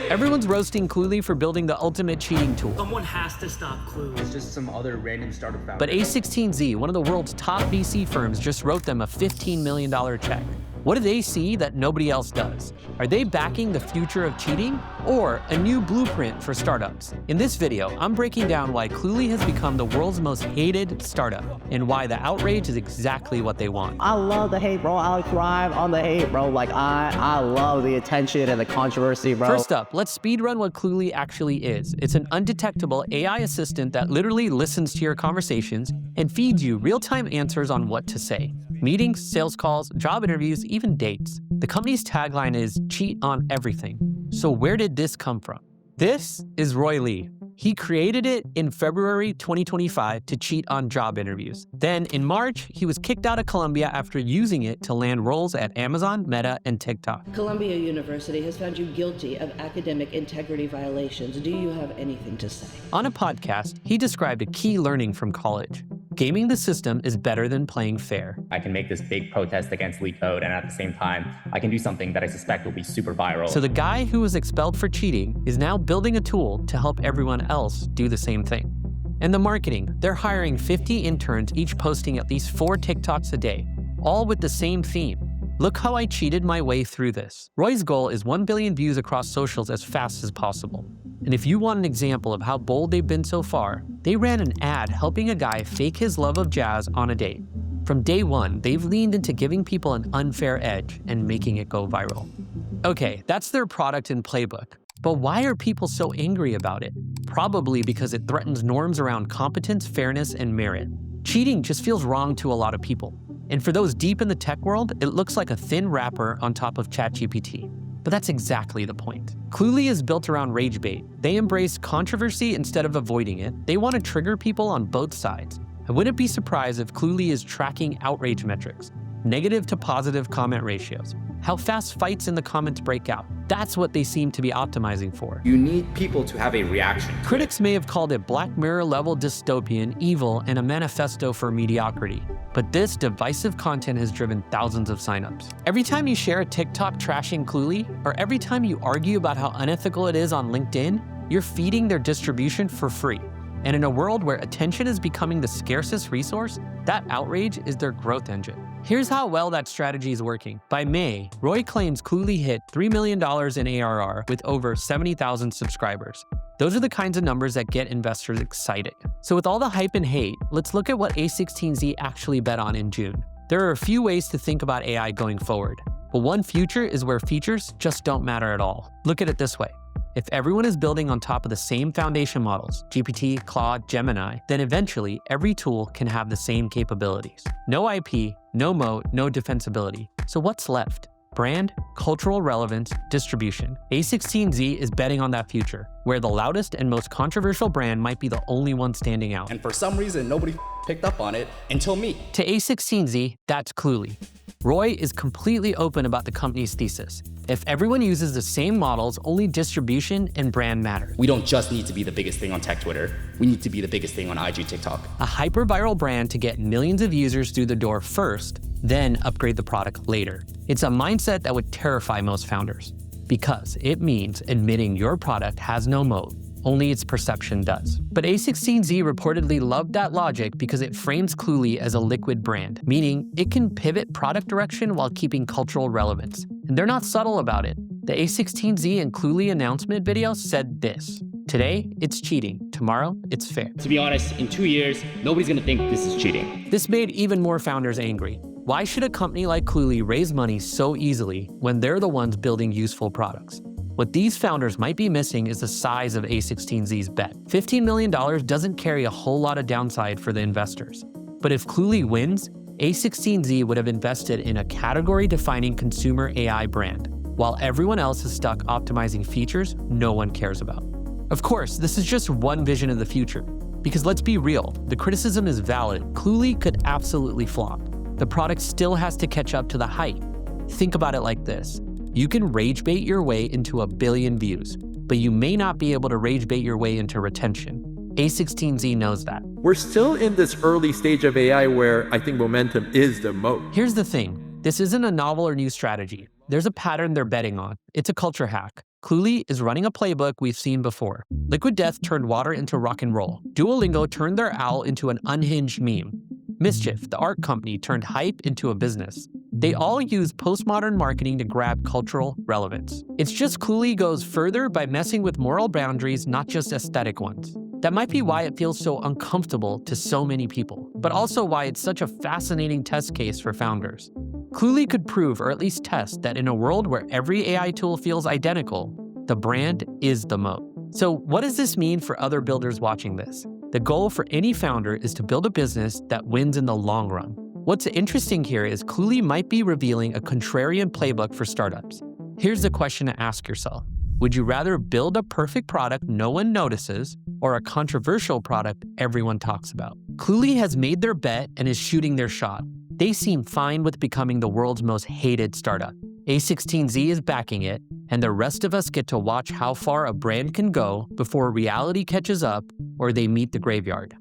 Everyone's roasting Cluely for building the ultimate cheating tool. Someone has to stop Cluely. It's just some other random startup founder. But A16Z, one of the world's top VC firms, just wrote them a $15 million check. What do they see that nobody else does? Are they backing the future of cheating or a new blueprint for startups? In this video, I'm breaking down why Cluely has become the world's most hated startup and why the outrage is exactly what they want. I love the hate, bro. I'll thrive on the hate, bro. Like, I love the attention and the controversy, bro. First up, let's speedrun what Cluely actually is. It's an undetectable AI assistant that literally listens to your conversations and feeds you real-time answers on what to say. Meetings, sales calls, job interviews, even dates. The company's tagline is cheat on everything. So where did this come from? This is Roy Lee. He created it in February 2025 to cheat on job interviews. Then in March, he was kicked out of Columbia after using it to land roles at Amazon, Meta, and TikTok. Columbia University has found you guilty of academic integrity violations. Do you have anything to say? On a podcast, he described a key learning from college. Gaming the system is better than playing fair. I can make this big protest against leak code, and at the same time, I can do something that I suspect will be super viral. So the guy who was expelled for cheating is now building a tool to help everyone else do the same thing. And the marketing, they're hiring 50 interns, each posting at least 4 TikToks a day, all with the same theme. Look how I cheated my way through this. Roy's goal is 1 billion views across socials as fast as possible. And if you want an example of how bold they've been so far, they ran an ad helping a guy fake his love of jazz on a date. From day one, they've leaned into giving people an unfair edge and making it go viral. Okay, that's their product and playbook. But why are people so angry about it? Probably because it threatens norms around competence, fairness, and merit. Cheating just feels wrong to a lot of people. And for those deep in the tech world, it looks like a thin wrapper on top of ChatGPT. But that's exactly the point. Cluely is built around rage bait. They embrace controversy instead of avoiding it. They want to trigger people on both sides. I wouldn't be surprised if Cluely is tracking outrage metrics, negative to positive comment ratios, how fast fights in the comments break out. That's what they seem to be optimizing for. You need people to have a reaction. Critics may have called it Black Mirror-level dystopian, evil, and a manifesto for mediocrity. But this divisive content has driven thousands of signups. Every time you share a TikTok trashing Cluely, or every time you argue about how unethical it is on LinkedIn, you're feeding their distribution for free. And in a world where attention is becoming the scarcest resource, that outrage is their growth engine. Here's how well that strategy is working. By May, Roy claims Cluely hit $3 million in ARR with over 70,000 subscribers. Those are the kinds of numbers that get investors excited. So with all the hype and hate, let's look at what A16Z actually bet on in June. There are a few ways to think about AI going forward, but one future is where features just don't matter at all. Look at it this way. If everyone is building on top of the same foundation models, GPT, Claude, Gemini, then eventually every tool can have the same capabilities. No IP, no moat, no defensibility. So what's left? Brand, cultural relevance, distribution. A16Z is betting on that future, where the loudest and most controversial brand might be the only one standing out. And for some reason, nobody picked up on it until me. To A16Z, that's Cluely. Roy is completely open about the company's thesis. If everyone uses the same models, only distribution and brand matter. We don't just need to be the biggest thing on tech Twitter. We need to be the biggest thing on IG TikTok. A hyper-viral brand to get millions of users through the door first, then upgrade the product later. It's a mindset that would terrify most founders because it means admitting your product has no moat. Only its perception does. But A16Z reportedly loved that logic because it frames Cluely as a liquid brand, meaning it can pivot product direction while keeping cultural relevance. And they're not subtle about it. The A16Z and Cluely announcement video said this: today, it's cheating. Tomorrow, it's fair. To be honest, in 2 years, nobody's gonna think this is cheating. This made even more founders angry. Why should a company like Cluely raise money so easily when they're the ones building useful products? What these founders might be missing is the size of A16Z's bet. $15 million doesn't carry a whole lot of downside for the investors. But if Cluely wins, A16Z would have invested in a category-defining consumer AI brand, while everyone else is stuck optimizing features no one cares about. Of course, this is just one vision of the future. Because let's be real, the criticism is valid. Cluely could absolutely flop. The product still has to catch up to the hype. Think about it like this. You can rage bait your way into 1 billion views, but you may not be able to rage bait your way into retention. A16Z knows that. We're still in this early stage of AI where I think momentum is the moat. Here's the thing. This isn't a novel or new strategy. There's a pattern they're betting on. It's a culture hack. Cluely is running a playbook we've seen before. Liquid Death turned water into rock and roll. Duolingo turned their owl into an unhinged meme. MSCHF, the art company, turned hype into a business. They all use postmodern marketing to grab cultural relevance. It's just Cluely goes further by messing with moral boundaries, not just aesthetic ones. That might be why it feels so uncomfortable to so many people, but also why it's such a fascinating test case for founders. Cluely could prove, or at least test, that in a world where every AI tool feels identical, the brand is the moat. So what does this mean for other builders watching this? The goal for any founder is to build a business that wins in the long run. What's interesting here is Cluely might be revealing a contrarian playbook for startups. Here's the question to ask yourself. Would you rather build a perfect product no one notices or a controversial product everyone talks about? Cluely has made their bet and is shooting their shot. They seem fine with becoming the world's most hated startup. A16Z is backing it, and the rest of us get to watch how far a brand can go before reality catches up or they meet the graveyard.